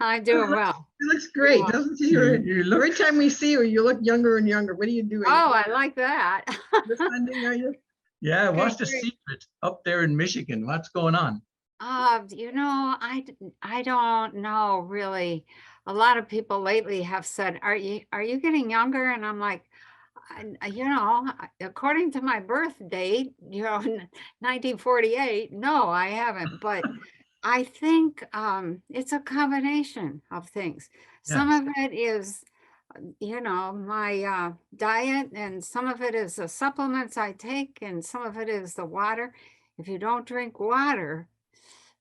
I'm doing well. It looks great, Yeah. doesn't it? Every time we see you look younger and younger. What are you doing? Oh, I like that. This Sunday, are you? Yeah, Okay, what's the great. secret up there in Michigan? What's going on? I don't know really. A lot of people lately have said, are you getting younger? And I'm like, according to my birth date, 1948, no, I haven't. But I think it's a combination of things. Some Yes. of it is, my diet, and some of it is the supplements I take, and some of it is the water. If you don't drink water,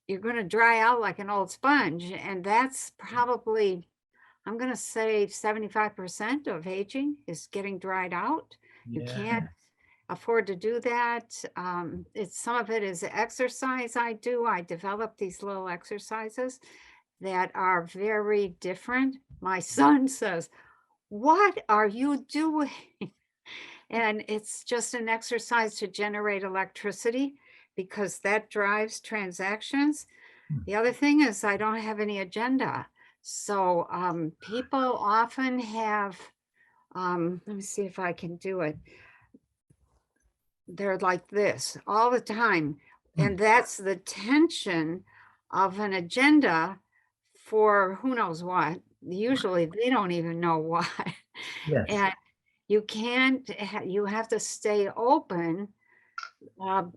you're going to dry out like an old sponge. And that's probably, I'm going to say 75% of aging is getting dried out. You Yeah. can't afford to do that. Some of it is exercise I do. I develop these little exercises that are very different. My son says, "What are you doing?" And it's just an exercise to generate electricity because that drives transactions. Hmm. The other thing is I don't have any agenda. So people often have, let me see if I can do it. They're like this all the time. And that's the tension of an agenda for who knows what. Usually they don't even know what. Yes. And you can't, you have to stay open. I'm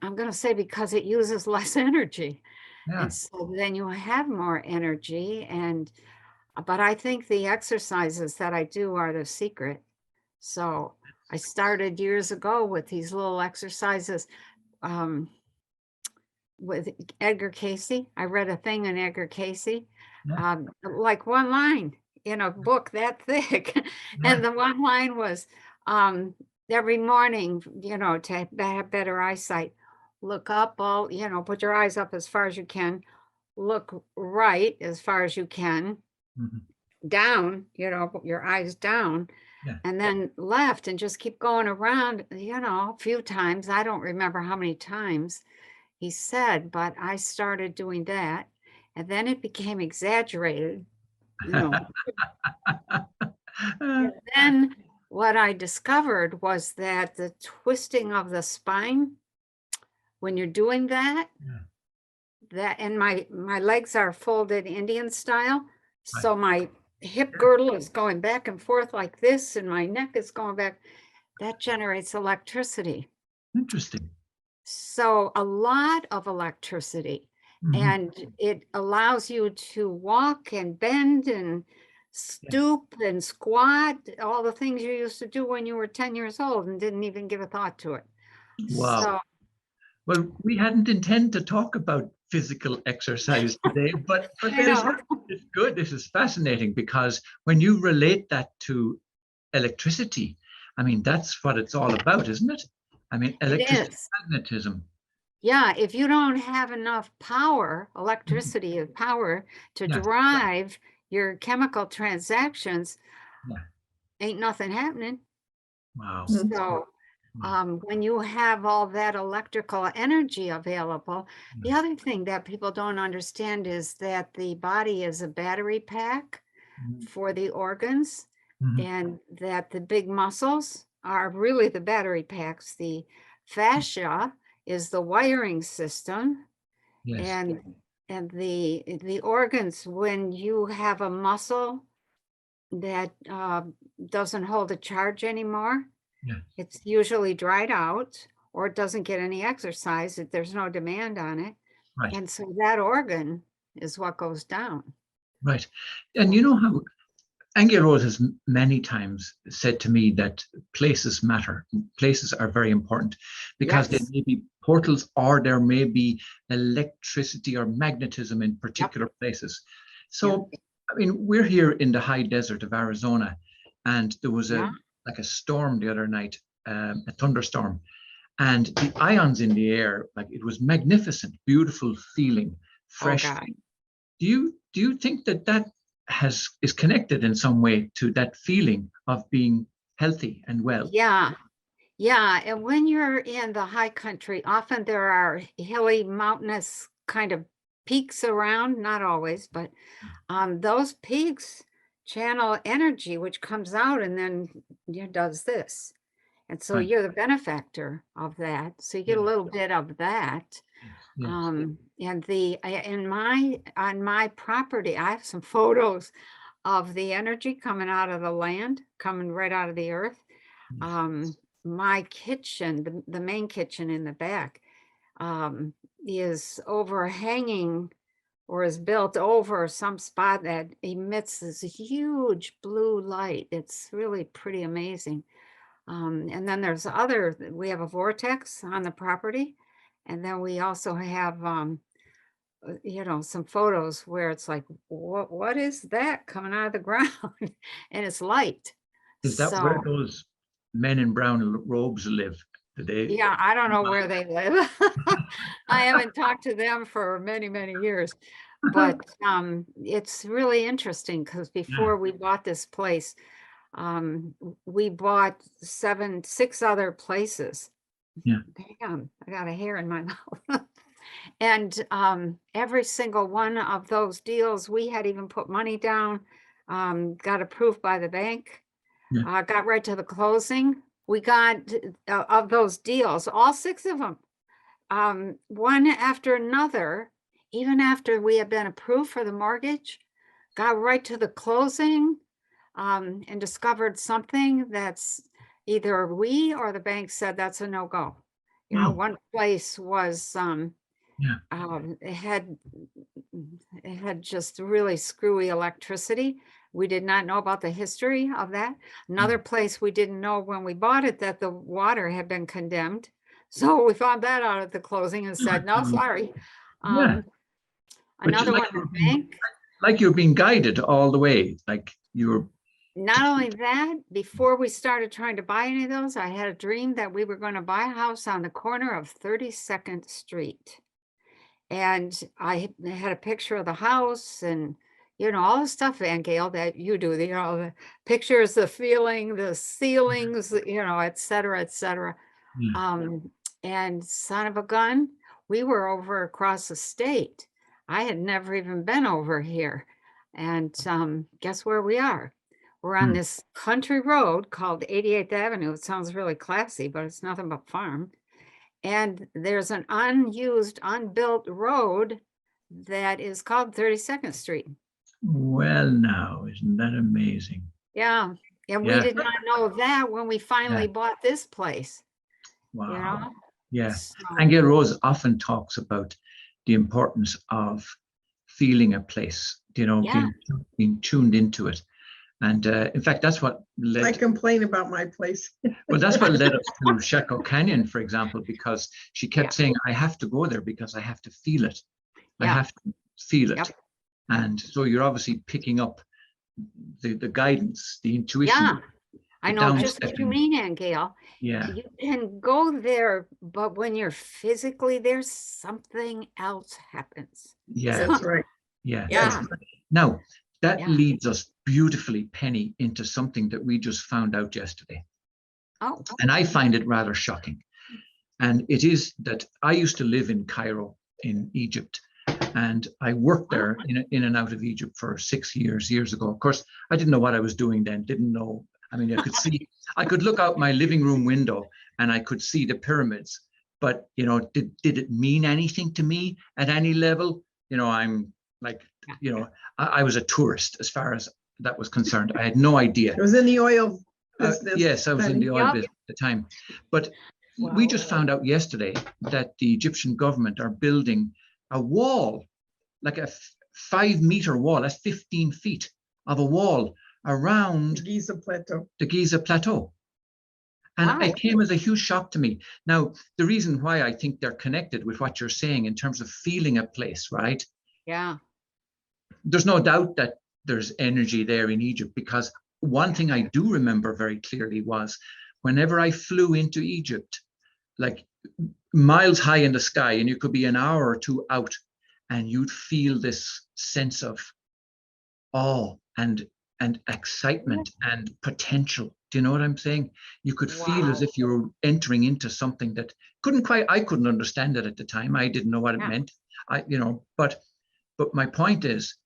going to say because it uses less energy. Yeah. And so then you have more energy. But I think the exercises that I do are the secret. So I started years ago with these little exercises with Edgar Casey. I read a thing on Edgar Casey, Yeah. like one line in a book that thick. Yeah. And the one line was every morning, to have better eyesight, look up put your eyes up as far as you can, look right as far as you can, Mhm. down, put your eyes down, Yeah. and then left, and just keep going around, a few times. I don't remember how many times he said, but I started doing that. And then it became exaggerated, you know. And then what I discovered was that the twisting of the spine, when you're doing that, and my legs are folded Indian style. Right. So my hip girdle is going back and forth like this, and my neck is going back. That generates electricity. Interesting. So a lot of electricity. Mhm. And it allows you to walk and bend and stoop and squat, all the things you used to do when you were 10 years old and didn't even give a thought to it. Wow. So, Well, we hadn't intended to talk about physical exercise today, but I know. it's good. This is fascinating because when you relate that to electricity, I mean, that's what it's all about, isn't it? I mean, It electricity, is. magnetism. Yeah, if you don't have enough power, electricity of power to Yes. drive your chemical transactions, Yeah. ain't nothing happening. Wow. So Wow. when you have all that electrical energy available, the Yes. other thing that people don't understand is that the body is a battery pack Mhm. for the organs, Mhm. and that the big muscles are really the battery packs. The fascia is the wiring system, Yes. and the organs, when you have a muscle that doesn't hold a charge anymore, Yeah. it's usually dried out, or it doesn't get any exercise if there's no demand on it. Right. And so that organ is what goes down. Right. And you know how Aingeal Rose has many times said to me that places matter. Places are very important because they Yes. may be portals or there may be electricity or magnetism in particular places. So, I mean, we're here in the high desert of Arizona, and there was Yeah. like a storm the other night, a thunderstorm, and the ions in the air, like it was magnificent, beautiful feeling, Oh fresh. God. Do you think that is connected in some way to that feeling of being healthy and well? Yeah. Yeah. And when you're in the high country, often there are hilly, mountainous kind of peaks around, not always, but those peaks channel energy, which comes out and then does this. And so Right. you're the benefactor of that. So you get a Yeah. little bit of that. Yes. And on my property, I have some photos of the energy coming out of the land, coming right out of the earth. Yes. My kitchen, the main kitchen in the back, is overhanging or is built over some spot that emits this huge blue light. It's really pretty amazing. And then we have a vortex on the property. And then we also have, some photos where it's like, what is that coming out of the ground? And it's light. Is that where So, those men in brown robes live? Do they? yeah, I don't know where they live. I haven't talked to them for many, many years. But it's really interesting because before we bought this place, we bought 6 other places. Yeah. Damn, I got a hair in my mouth. And every single one of those deals, we had even put money down, got approved by the bank, Yeah. got right to the closing. We got of those deals, all 6 of them, one after another, even after we had been approved for the mortgage, got right to the closing, and discovered something that's either we or the bank said that's a no-go. Wow. One place was, Yeah. it had just really screwy electricity. We did not know about the history of that. Another place we didn't know when we bought it that the water had been condemned. So we found that out at the closing and said, no, sorry. Yeah. But Another one, the bank. like you're being guided all the way, like you're. Not only that, before we started trying to buy any of those, I had a dream that we were going to buy a house on the corner of 32nd Street. And I had a picture of the house and, all the stuff, Aingeal, that you do, the pictures, the feeling, the ceilings, et cetera, et cetera. Yeah. And son of a gun, we were over across the state. I had never even been over here. And guess where we are? We're on this country road called 88th Avenue. It sounds really classy, but it's nothing but farm. And there's an unused, unbuilt road that is called 32nd Street. Well, now, isn't that amazing? Yeah. And we Yeah. did not know that when we finally Yeah. bought this place. Wow. Yeah. So, Aingeal Rose often talks about the importance of feeling a place, Yeah. being tuned into it. And in fact, that's what led. I complain about my place. Well, that's what led us to Sheko Canyon, for example, because she kept Yeah. saying, I have to go there because I have to feel it. I Yeah. have to feel it. Yep. And so you're obviously picking up the guidance, the intuition. Yeah. I know just what you downstepping. mean, Aingeal. Yeah. You can go there, but when you're physically there, something else happens. Yeah. That's right. Yeah. Yeah. Now, that Yeah. leads us beautifully, Penny, into something that we just found out yesterday. Oh, And I find it rather shocking. And it is that I used to live in Cairo in Egypt. And I worked there in and out of Egypt for 6 years ago. Of course, I didn't know what I was doing then, didn't know. I mean, I could see, I could look out my living room window and I could see the pyramids. But, did it mean anything to me at any level? I'm like, I was a tourist as far as that was concerned. I had no idea. It was in the oil business. Yes, I was in the oil Yep. business at the time. But we just found out yesterday that the Egyptian government are building a wall, like a 5-meter wall, that's 15 feet of a wall around Giza Plateau. the Giza Plateau. And Wow. it came as a huge shock to me. Now, the reason why I think they're connected with what you're saying in terms of feeling a place, right? Yeah. There's no doubt that there's energy there in Egypt, because one thing I do remember very clearly was whenever I flew into Egypt, like miles high in the sky, and you could be an hour or two out, and you'd feel this sense of awe and excitement and potential. Do you know what I'm saying? You could feel as if you were entering into something that I couldn't understand it at the time. I didn't know what it meant. But But my point is,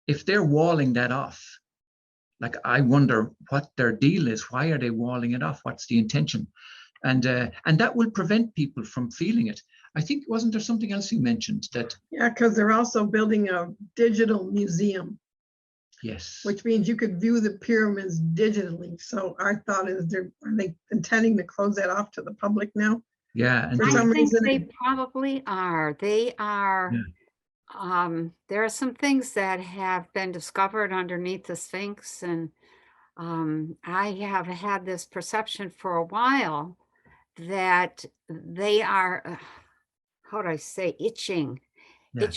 if they're walling that off, like, I wonder what their deal is. Why are they walling it off? What's the intention? And that will prevent people from feeling it. I think, wasn't there something else you mentioned that? Yeah, because they're also building a digital museum, Yes. which means you could view the pyramids digitally. So our thought is, are they intending to close that off to the public now? Yeah. And For I some think reason, they probably are. They are. Yeah. There are some things that have been discovered underneath the Sphinx, and I have had this perception for a while that they are, how do I say, itching Yeah.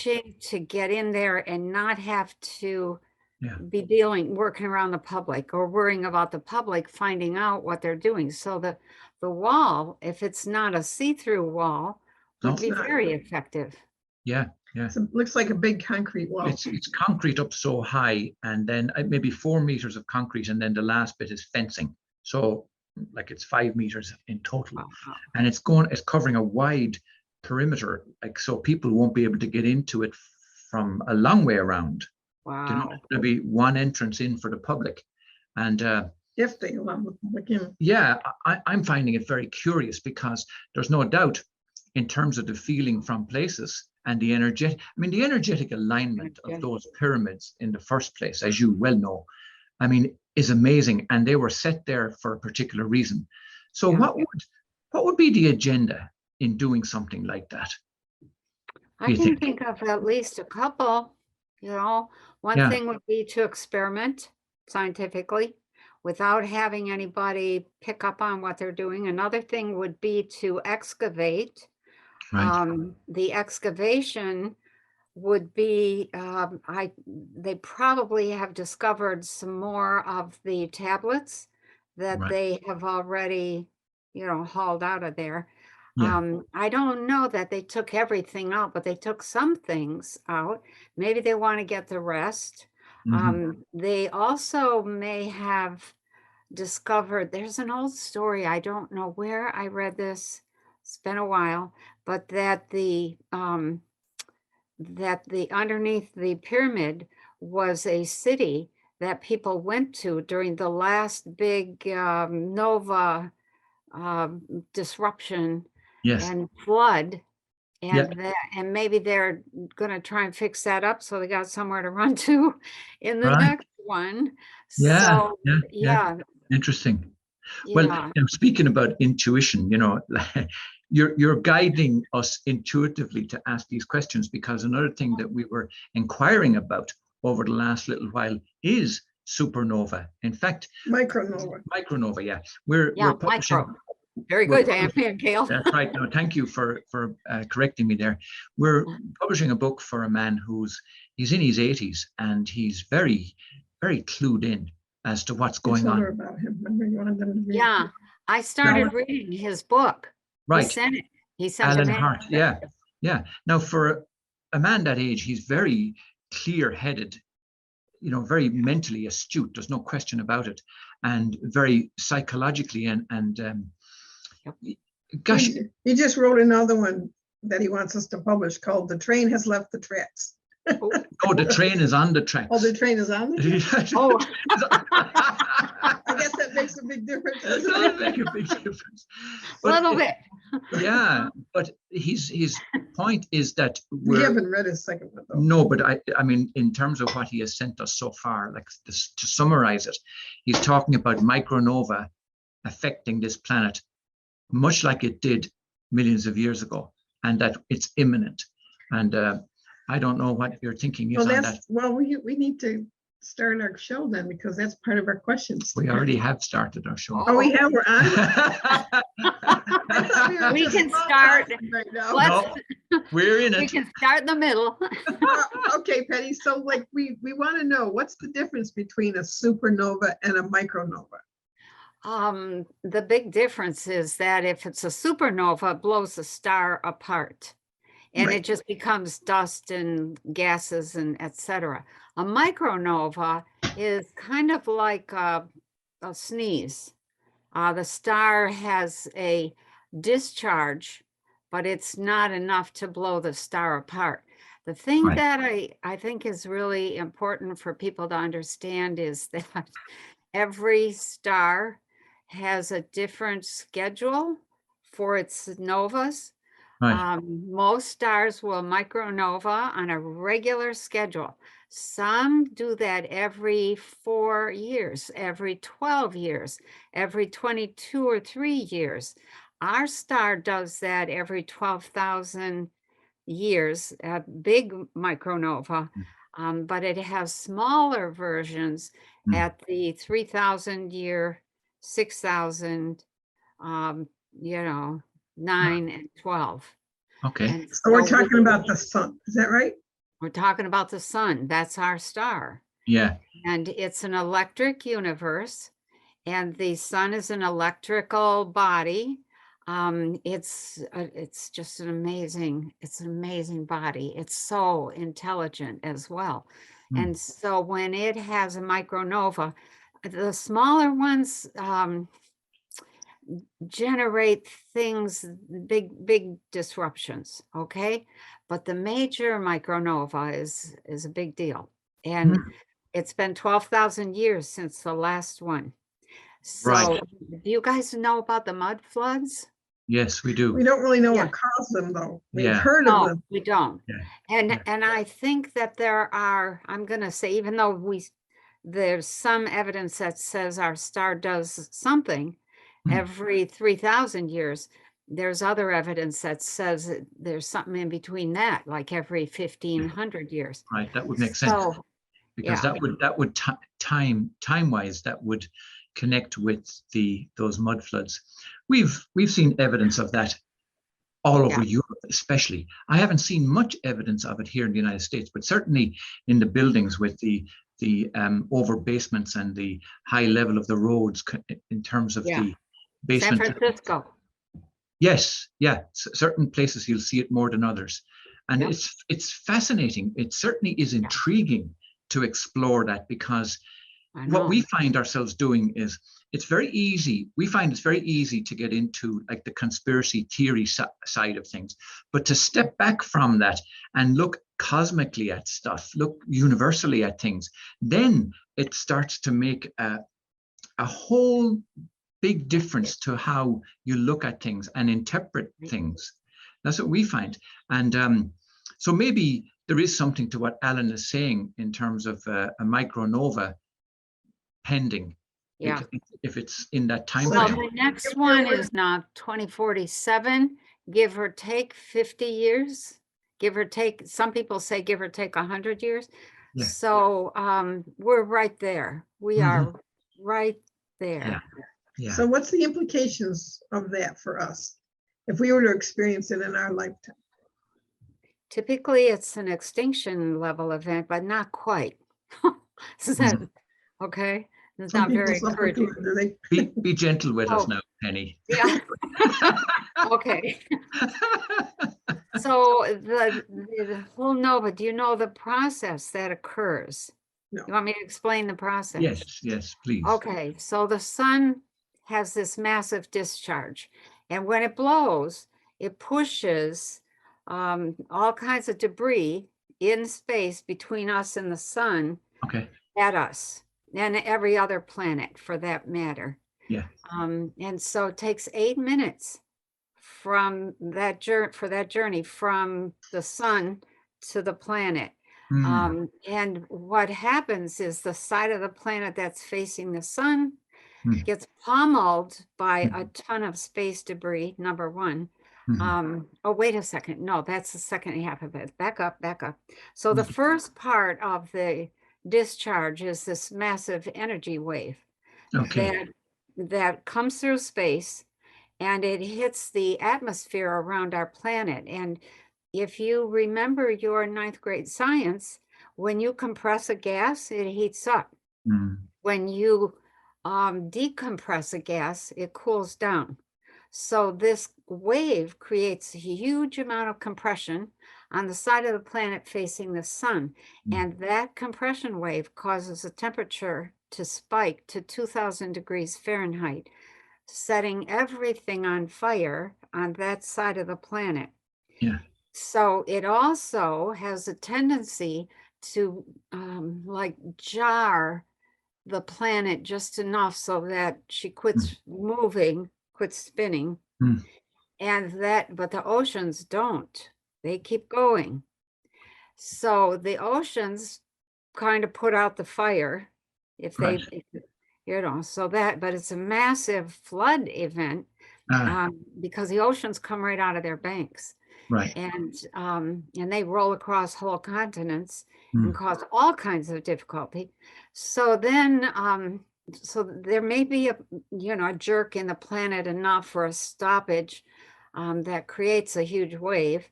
to get in there and not have to Yeah. be working around the public or worrying about the public finding out what they're doing. So the wall, if it's not a see-through wall, would No. be It's not. very effective. Yeah. Yeah. it looks like a big concrete wall. It's concrete up so high, and then maybe 4 meters of concrete, and then the last bit is fencing. So like it's 5 meters in total, Wow. and it's covering a wide perimeter, like, so people won't be able to get into it from a long way around. You know, Wow. there'll be one entrance in for the public, and If they allow the public in. yeah, I'm finding it very curious, because there's no doubt, in terms of the feeling from places and the energetic, I mean, the energetic alignment of those pyramids in the first place, as you well know, I mean, is amazing, and they were set there for a particular reason. So Yeah. what would be the agenda in doing something like that? I can think of at least a couple, you know. One Yeah. thing would be to experiment scientifically without having anybody pick up on what they're doing. Another thing would be to excavate. Right. The excavation would be, they probably have discovered some more of the tablets that Right. they have already, hauled out of there. Yeah. I don't know that they took everything out, but they took some things out. Maybe they want to get the rest. Mhm. They also may have discovered, there's an old story, I don't know where I read this, it's been a while, but that the underneath the pyramid was a city that people went to during the last big nova disruption Yes. and flood, Yeah. and maybe they're going to try and fix that up so they got somewhere to run to in the Right. next one. Yeah. So Yeah. yeah, Interesting. Well, yeah. speaking about intuition, you're guiding us intuitively to ask these questions, because another thing that we were inquiring about over the last little while is supernova. In fact, micronova. Yeah, we're publishing. Micro. Very good, Aingeal. That's right. No, thank you for correcting me there. We're publishing a book for a man he's in his 80s, and he's very, very clued in as to what's going on. About him. Remember, you wanted them to read Yeah, I started reading his book. Right. He sent Alan it in. Hart. Yeah. Yeah. Now, for a man that age, he's very clear-headed, very mentally astute. There's no question about it, and very psychologically and gosh. He just wrote another one that he wants us to publish called "The Train Has Left the Tracks." Oh, the train is on the tracks. Oh, the train is on the tracks? Oh. I guess that makes a big difference. It does make a big difference. A little bit. Yeah, but his point is that we haven't read his second one, though. No, but I mean, in terms of what he has sent us so far, like this, to summarize it, he's talking about micronova affecting this planet much like it did millions of years ago, and that it's imminent. And I don't know what your thinking is on that. Well, we need to start our show then, because that's part of our questions. We already have started our show. Oh, we have. We're on. We can start right now. No, we're in it. We can start in the middle. Okay, Penny. So, like, we want to know, what's the difference between a supernova and a micronova? The big difference is that if it's a supernova, it blows the star apart, and it just becomes dust and gases and etc. A micronova is kind of like a sneeze. The star has a discharge, but it's not enough to blow the star apart. The thing Right. that I think is really important for people to understand is that every star has a different schedule for its novas. Right. Most stars will micronova on a regular schedule. Some do that every 4 years, every 12 years, every 22 or 3 years. Our star does that every 12,000 years, a big micronova, but it has smaller versions Mm. at the 3,000 year, 6,000, um, you know, 9 and 12. Okay. And So we're so talking about the sun, is that right? we're talking about the sun. That's our star. Yeah. And it's an electric universe, and the sun is an electrical body. It's just an amazing body. It's so intelligent as well. Mm. And so when it has a micronova, the smaller ones generate things, big disruptions, okay? But the major micronova is a big deal. And Mm. it's been 12,000 years since the last one. So Right. do you guys know about the mud floods? Yes, we do. We don't really know Yeah. what caused them, though. We've Yeah. heard of No, them. we don't. Yeah. And Yeah. and I think that there are, I'm gonna say, even though there's some evidence that says our star does something every 3,000 years, there's other evidence that says that there's something in between that, like every 1,500 years. Right. That would make sense, So, because yeah, that would time wise that would connect with those mud floods. We've seen evidence of that all over yeah, Europe, especially. I haven't seen much evidence of it here in the United States, but certainly in the buildings with the over basements and the high level of the roads in terms of yeah. the San basement. Francisco. Yes, yeah, certain places you'll see it more than others, and Yep. it's fascinating. It certainly is intriguing to explore that, because I what know. we find ourselves doing is it's very easy. We find it's very easy to get into like the conspiracy theory side of things, but to step back from that and look cosmically at stuff, look universally at things, then it starts to make a whole big difference to how you look at things and interpret things. That's what we find. And so maybe there is something to what Alan is saying in terms of a micronova pending, Yeah. if it's in that time Well, frame. the next one is now 2047, give or take 50 years, give or take. Some people say give or take 100 years. Yeah. So we're right there. We are right there. Yeah. So what's the implications of that for us if we were to experience it in our lifetime? Typically, it's an extinction level event, but not quite. Is that okay? It's Some not people very suffer through encouraging. it, do they? Be gentle with us Oh. now, Penny. Yeah. Okay. So the whole nova, do you know the process that occurs? No. You want me to explain the process? Yes, please. Okay, so the sun has this massive discharge, and when it blows, it pushes all kinds of debris in space between us and the sun Okay. at us and every other planet for that matter. Yeah. And so it takes 8 minutes from that journey from the sun to the planet. And what happens is the side of the planet that's facing the sun gets pummeled by a ton of space debris, number one. Oh, wait a second. No, that's the second half of it. Back up. So the first part of the discharge is this massive energy wave that comes through space, and it hits the atmosphere around our planet. And if you remember your 9th grade science, when you compress a gas, it heats up. When you decompress a gas, it cools down. So this wave creates a huge amount of compression on the side of the planet facing the sun. And that compression wave causes the temperature to spike to 2,000 degrees Fahrenheit, setting everything on fire on that side of the planet. Yeah. So it also has a tendency to like jar the planet just enough so that she quits moving, quits spinning. Mm. And that, but the oceans don't. They keep going. So the oceans kind of put out the fire if Right. so that, but it's a massive flood event because the oceans come right out of their banks. Right. And they roll across whole continents and Mm. cause all kinds of difficulty. So then, so there may be a jerk in the planet enough for a stoppage that creates a huge wave,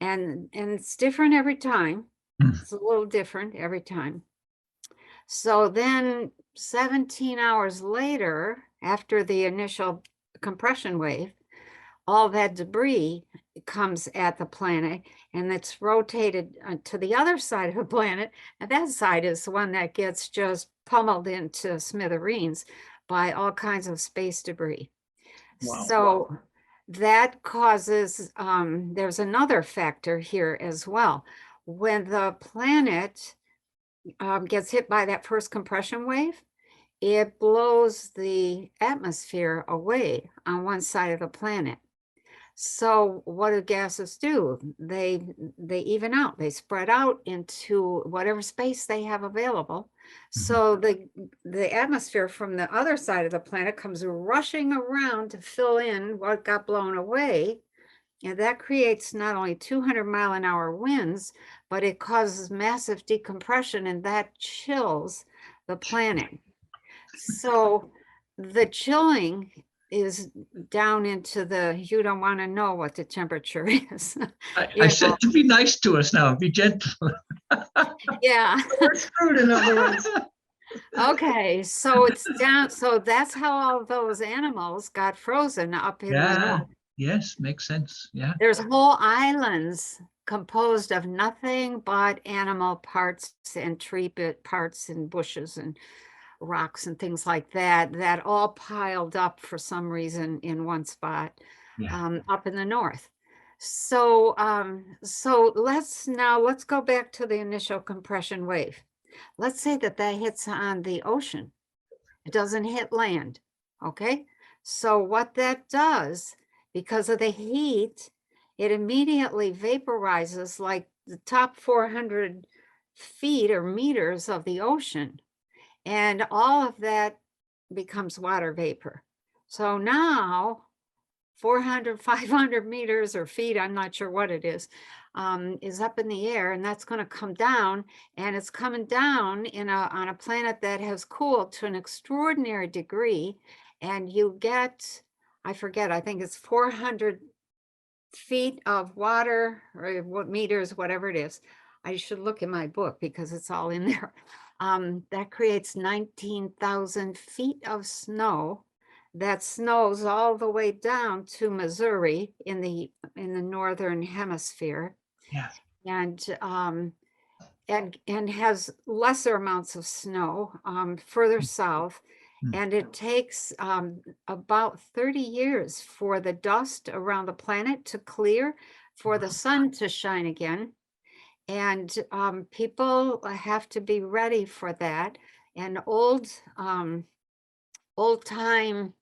and it's different every time. Mm. It's a little different every time. So then 17 hours later, after the initial compression wave, all that debris comes at the planet and it's rotated to the other side of the planet. And that side is the one that gets just pummeled into smithereens by all kinds of space debris. Wow. So that causes, there's another factor here as well. When the planet gets hit by that first compression wave, it blows the atmosphere away on one side of the planet. So what do gases do? They even out. They spread out into whatever space they have available. So the atmosphere from the other side of the planet comes rushing around to fill in what got blown away. And that creates not only 200-mile-an-hour winds, but it causes massive decompression, and that chills the planet. So the chilling is down into you don't want to know what the temperature is. I said to be nice to us now, be gentle. Yeah. We're screwed, in other words. Okay, so it's down. So that's how all those animals got frozen up in the north. Yes, makes sense. Yeah. There's whole islands composed of nothing but animal parts and tree parts and bushes and rocks and things like that, that all piled up for some reason in one spot up in the north. So so let's go back to the initial compression wave. Let's say that hits on the ocean. It doesn't hit land. Okay. So what that does, because of the heat, it immediately vaporizes like the top 400 feet or meters of the ocean. And all of that becomes water vapor. So now 400, 500 meters or feet, I'm not sure what it is up in the air, and that's going to come down, and it's coming down on a planet that has cooled to an extraordinary degree, and you get, I forget, I think it's 400 feet of water or what meters, whatever it is. I should look in my book because it's all in there. That creates 19,000 feet of snow that snows all the way down to Missouri in the northern hemisphere. Yeah. And has lesser amounts of snow further south. And it takes about 30 years for the dust around the planet to clear, for the sun to shine again. And people have to be ready for that. And old time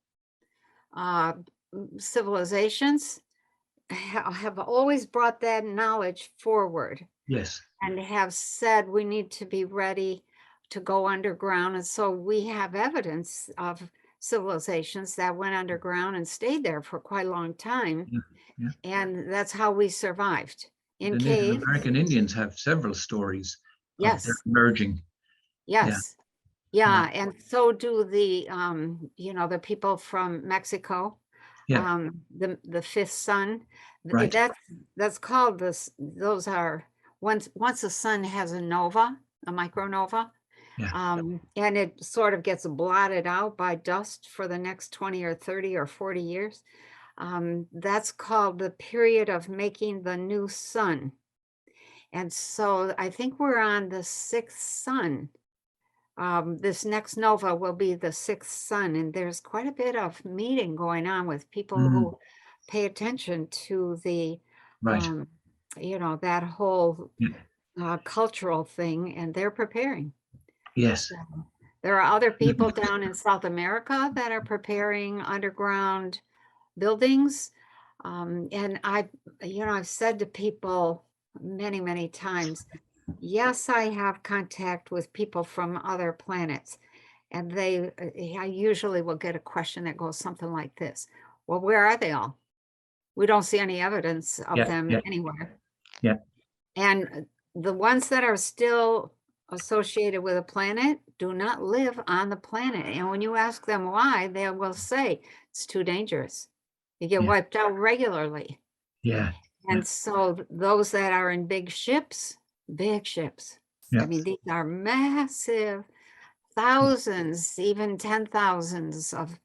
civilizations have always brought that knowledge forward. Yes. And have said we need to be ready to go underground. And so we have evidence of civilizations that went underground and stayed there for quite a long time. Yeah. And that's how we survived in the caves. Native American Indians have several stories Yes. of their emerging. Yes. Yeah. And so do the the people from Mexico. Yeah. The fifth sun. Right. That's called this. Those are once the sun has a nova, a micronova. Yeah. And it sort of gets blotted out by dust for the next 20 or 30 or 40 years. That's called the period of making the new sun. And so I think we're on the sixth sun. This next nova will be the sixth sun, and there's quite a bit of meeting going on with people who pay attention to the Right. that whole Yeah. cultural thing, and they're preparing. Yes. So there are other people down in South America that are preparing underground buildings. And I've said to people many, many times, yes, I have contact with people from other planets. And I usually will get a question that goes something like this. Well, where are they all? We don't see any evidence of Yeah, them yeah. anywhere. Yeah. And the ones that are still associated with a planet do not live on the planet. And when you ask them why, they will say it's too dangerous. You get Yeah. wiped out regularly. Yeah. And so those that are in big ships, Yeah. I mean, these are massive, thousands, even 10,000s of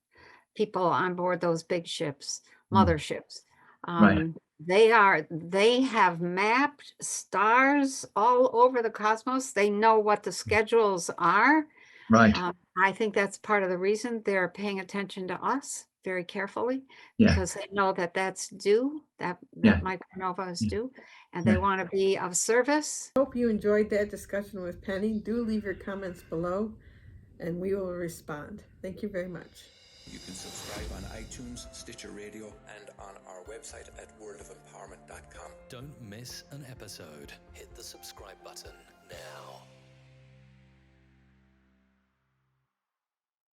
people on board those big ships, motherships. Right. They have mapped stars all over the cosmos. They know what the schedules are. Right. I think that's part of the reason they're paying attention to us very carefully, Yeah. because they know that that's due, that Yeah. micronova is Yeah. due, and they Yeah. want to be of service. Hope you enjoyed that discussion with Penny. Do leave your comments below and we will respond. Thank you very much. You can subscribe on iTunes, Stitcher Radio, and on our website at worldofempowerment.com. Don't miss an episode. Hit the subscribe button now.